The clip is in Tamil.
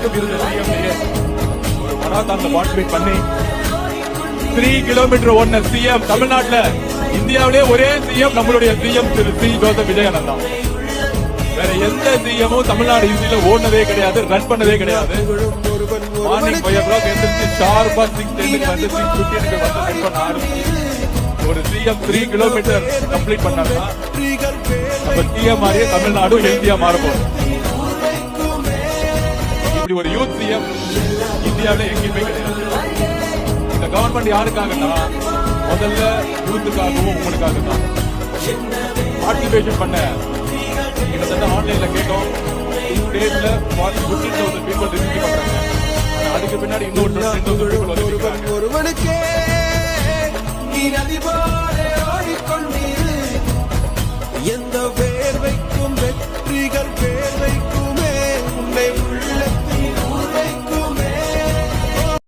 வரைக்கும் இருந்த சிஎம்லயே ஒரு மராத்தான்ல பார்ட்டிசிபேட் பண்ணி 3 கிலோமீட்டர் ஓடின சிஎம் தமிழ்நாட்டுல இந்தியாவிலே ஒரே சிஎம் நம்மளுடைய சிஎம் திரு சி ஜோசப் விஜயகாந்த் தான். வேற எந்த சிஎமும் தமிழ்நாடு இந்தியில ஓடினதே கிடையாது, ரன் பண்ணதே கிடையாது. மார்னிங் 5 o'clock எந்திரிச்சு ஷார்ப்பா 6:10 வந்து 6:15 வந்து ரன் பண்ண ஆரம்பிச்சு ஒரு சிஎம் 3 கிலோமீட்டர் கம்ப்ளீட் பண்ணாங்கன்னா நம்ம சிஎம் மாதிரியே தமிழ்நாடு ஹெல்த்தியா மாறப்போம். இப்படி ஒரு யூத் சிஎம் இந்தியாவில எங்கேயுமே கிடையாது. இந்த கவர்மெண்ட் யாருக்காகனா முதல்ல யூத்துக்காகவும் உங்களுக்காக தான். பார்ட்டிசிபேஷன் பண்ண கிட்டத்தட்ட ஆன்லைன்ல கேட்டோம். 2 daysல 15,000 people ரிஜிஸ்டர் பண்றாங்க. அதுக்கு பின்னாடி இன்னொரு 10,000 people வந்து